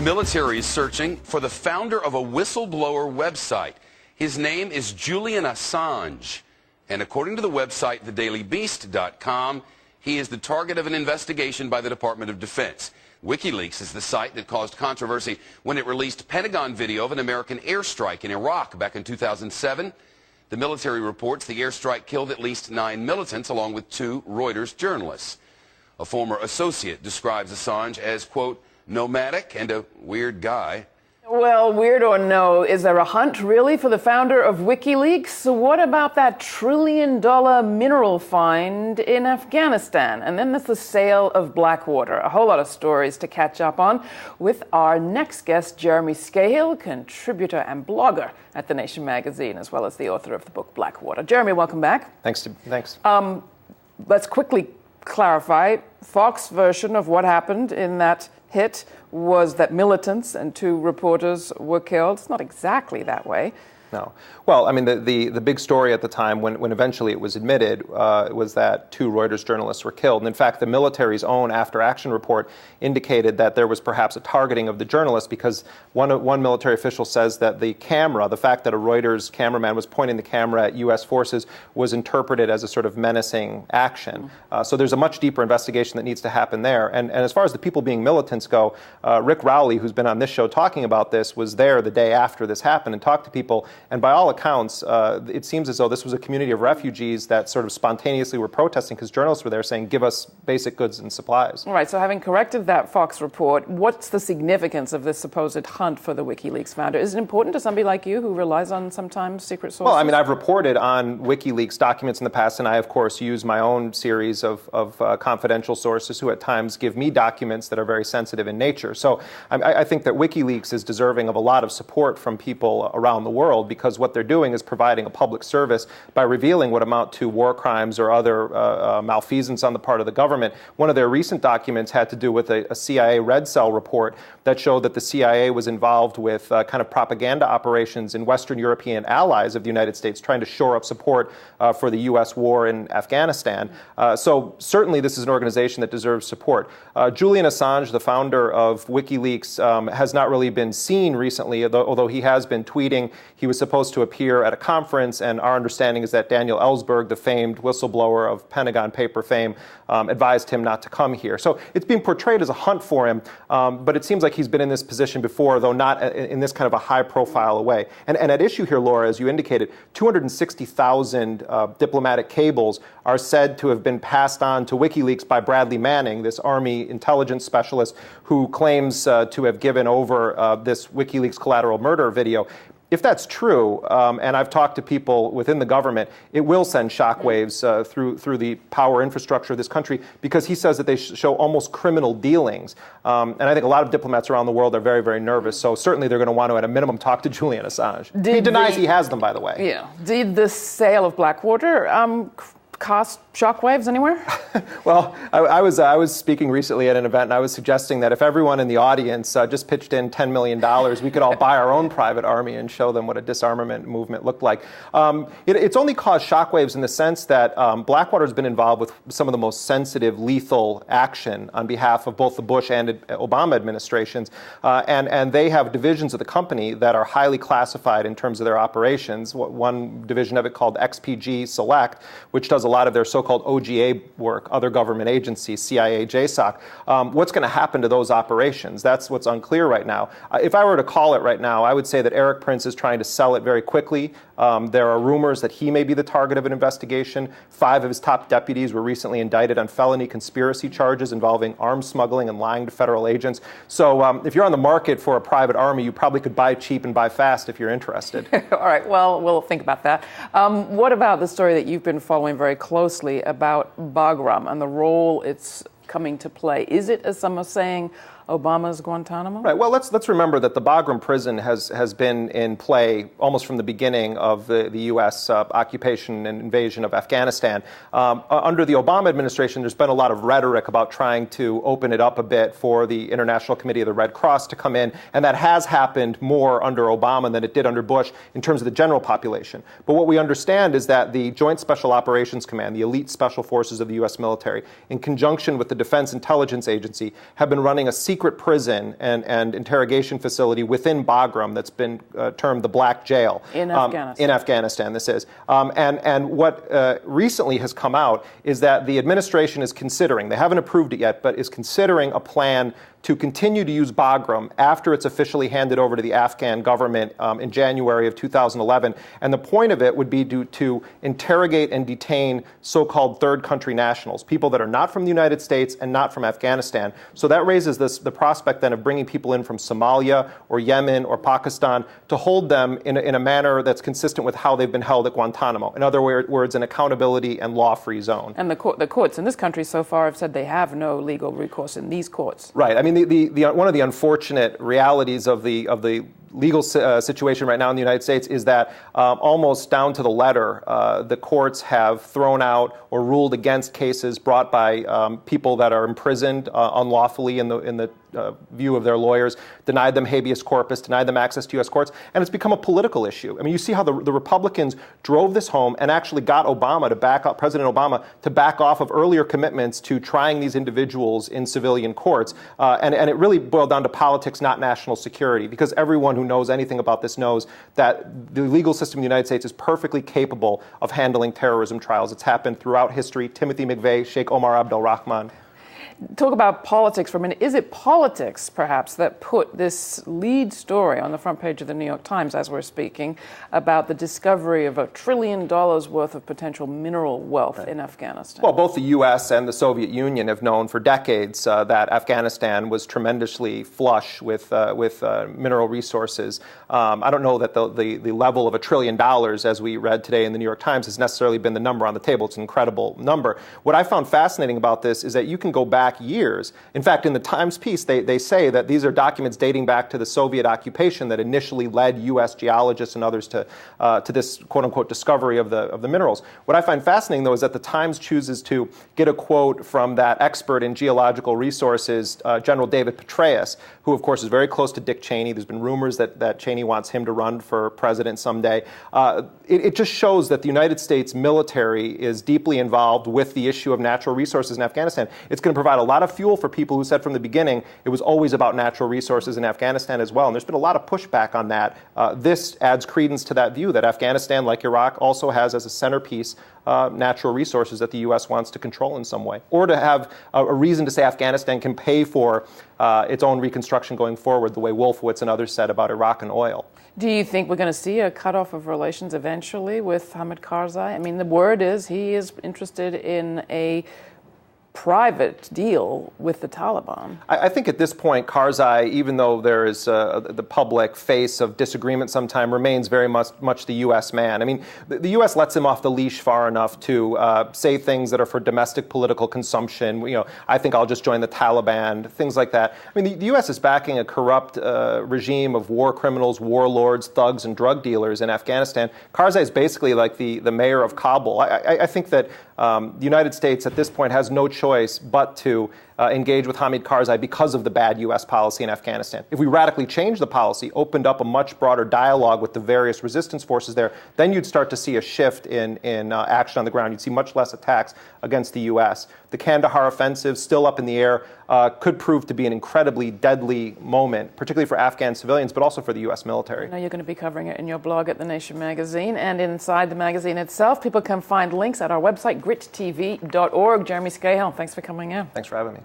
military is searching for the founder of a whistleblower website. His name is Julian Assange. And according to the website thedailybeast.com, he is the target of an investigation by the Department of Defense. WikiLeaks is the site that caused controversy when it released Pentagon video of an American airstrike in Iraq back in 2007. The military reports the airstrike killed at least 9 militants along with 2 Reuters journalists. A former associate describes Assange as, quote, nomadic and a weird guy. Well, weird or no, is there a hunt really for the founder of WikiLeaks? What about that $1 trillion mineral find in Afghanistan? And then there's the sale of Blackwater. A whole lot of stories to catch up on with our next guest, Jeremy Scahill, contributor and blogger at The Nation magazine, as well as the author of the book Blackwater. Jeremy, welcome back. Thanks. Let's quickly clarify. Fox version of what happened in that hit was that militants and 2 reporters were killed. It's not exactly that way. No. Well, I mean, the big story at the time, when eventually it was admitted, was that 2 Reuters journalists were killed. And in fact, the military's own after-action report indicated that there was perhaps a targeting of the journalists because one military official says that the fact that a Reuters cameraman was pointing the camera at U.S. forces, was interpreted as a sort of menacing action. So there's a much deeper investigation that needs to happen there. And as far as the people being militants go, Rick Rowley, who's been on this show talking about this, was there the day after this happened and talked to people. And by all accounts, it seems as though this was a community of refugees that sort of spontaneously were protesting because journalists were there saying, give us basic goods and supplies. All right, so having corrected that Fox report, what's the significance of this supposed hunt for the WikiLeaks founder? Is it important to somebody like you who relies on sometimes secret sources? Well, I mean, I've reported on WikiLeaks documents in the past, and I, of course, use my own series of confidential sources who at times give me documents that are very sensitive in nature. So I think that WikiLeaks is deserving of a lot of support from people around the world because what they're doing is providing a public service by revealing what amount to war crimes or other malfeasance on the part of the government. One of their recent documents had to do with a CIA Red Cell report that showed that the CIA was involved with kind of propaganda operations in Western European allies of the United States, trying to shore up support for the U.S. war in Afghanistan. So certainly this is an organization that deserves support. Julian Assange, the founder of WikiLeaks, has not really been seen recently, although he has been tweeting. He was supposed to appear at a conference, and our understanding is that Daniel Ellsberg, the famed whistleblower of Pentagon paper fame, advised him not to come here. So it's being portrayed as a hunt for him, but it seems like he's been in this position before, though not in this kind of a high-profile way. And at issue here, Laura, as you indicated, 260,000 diplomatic cables are said to have been passed on to WikiLeaks by Bradley Manning, this Army intelligence specialist who claims to have given over this WikiLeaks collateral murder video. If that's true, and I've talked to people within the government, it will send shockwaves through the power infrastructure of this country because he says that they show almost criminal dealings. And I think a lot of diplomats around the world are very, very nervous. So certainly they're going to want to, at a minimum, talk to Julian Assange. He denies he has them, by the way. Yeah. Did the sale of Blackwater cast shockwaves anywhere? Well, I was speaking recently at an event, and I was suggesting that if everyone in the audience just pitched in $10 million, we could all buy our own private army and show them what a disarmament movement looked like. It's only caused shockwaves in the sense that Blackwater has been involved with some of the most sensitive, lethal action on behalf of both the Bush and Obama administrations, and they have divisions of the company that are highly classified in terms of their operations. One division of it called XPG Select, which does a lot of their so-called OGA work, other government agencies, CIA, JSOC. What's going to happen to those operations? That's what's unclear right now. If I were to call it right now, I would say that Eric Prince is trying to sell it very quickly. There are rumors that he may be the target of an investigation. 5 of his top deputies were recently indicted on felony conspiracy charges involving arms smuggling and lying to federal agents. So if you're on the market for a private army, you probably could buy cheap and buy fast if you're interested. All right, well, we'll think about that. What about the story that you've been following very closely about Bagram and the role it's coming to play? Is it, as some are saying, Obama's Guantanamo? Right. Well, let's remember that the Bagram prison has been in play almost from the beginning of the U.S. Occupation and invasion of Afghanistan. Under the Obama administration, there's been a lot of rhetoric about trying to open it up a bit for the International Committee of the Red Cross to come in, and that has happened more under Obama than it did under Bush in terms of the general population. But what we understand is that the Joint Special Operations Command, the elite special forces of the U.S. military, in conjunction with the Defense Intelligence Agency, have been running a secret secret prison and interrogation facility within Bagram that's been termed the Black Jail. In Afghanistan. In Afghanistan, this is. And what recently has come out is that the administration is considering, they haven't approved it yet, but is considering a plan to continue to use Bagram after it's officially handed over to the Afghan government in January of 2011. And the point of it would be to interrogate and detain so-called third country nationals, people that are not from the United States and not from Afghanistan. So that raises the prospect then of bringing people in from Somalia or Yemen or Pakistan to hold them in a manner that's consistent with how they've been held at Guantanamo. In other words, an accountability and law-free zone. And the courts in this country so far have said they have no legal recourse in these courts. Right. I mean, one of the unfortunate realities of the legal situation right now in the United States is that almost down to the letter, the courts have thrown out or ruled against cases brought by people that are imprisoned unlawfully in the view of their lawyers, denied them habeas corpus, denied them access to U.S. courts, and it's become a political issue. I mean, you see how the Republicans drove this home and actually got President Obama to back off of earlier commitments to trying these individuals in civilian courts, and it really boiled down to politics, not national security, because everyone who knows anything about this knows that the legal system in the United States is perfectly capable of handling terrorism trials. It's happened throughout history. Timothy McVeigh, Sheikh Omar Abdul Rahman. Talk about politics for a minute. Is it politics, perhaps, that put this lead story on the front page of the New York Times, as we're speaking, about the discovery of $1 trillion worth of potential mineral wealth in Afghanistan? Well, both the U.S. and the Soviet Union have known for decades that Afghanistan was tremendously flush with mineral resources. I don't know that the level of $1 trillion, as we read today in the New York Times, has necessarily been the number on the table. It's an incredible number. What I found fascinating about this is that you can go back years. In fact, in the Times piece, they say that these are documents dating back to the Soviet occupation that initially led U.S. geologists and others to this quote-unquote discovery of the minerals. What I find fascinating, though, is that the Times chooses to get a quote from that expert in geological resources, General David Petraeus, who, of course, is very close to Dick Cheney. There's been rumors that Cheney wants him to run for president someday. It just shows that the United States military is deeply involved with the issue of natural resources in Afghanistan. It's going to provide a lot of fuel for people who said from the beginning it was always about natural resources in Afghanistan as well. And there's been a lot of pushback on that. This adds credence to that view that Afghanistan, like Iraq, also has as a centerpiece natural resources that the U.S. wants to control in some way, or to have a reason to say Afghanistan can pay for its own reconstruction going forward, the way Wolfowitz and others said about Iraq and oil. Do you think we're going to see a cutoff of relations eventually with Hamid Karzai? I mean, the word is he is interested in a private deal with the Taliban. I think at this point, Karzai, even though there is the public face of disagreement sometime, remains very much the U.S. man. I mean, the U.S. lets him off the leash far enough to say things that are for domestic political consumption. You know, I think I'll just join the Taliban, things like that. I mean, the U.S. is backing a corrupt regime of war criminals, warlords, thugs, and drug dealers in Afghanistan. Karzai is basically like the mayor of Kabul. I think that the United States at this point has no choice but to engage with Hamid Karzai because of the bad U.S. policy in Afghanistan. If we radically changed the policy, opened up a much broader dialogue with the various resistance forces there, then you'd start to see a shift in action on the ground. You'd see much less attacks against the U.S. The Kandahar offensive, still up in the air, could prove to be an incredibly deadly moment, particularly for Afghan civilians, but also for the U.S. military. I know you're going to be covering it in your blog at The Nation magazine, and inside the magazine itself, people can find links at our website, GRITtv.org. Jeremy Scahill, thanks for coming in. Thanks for having me.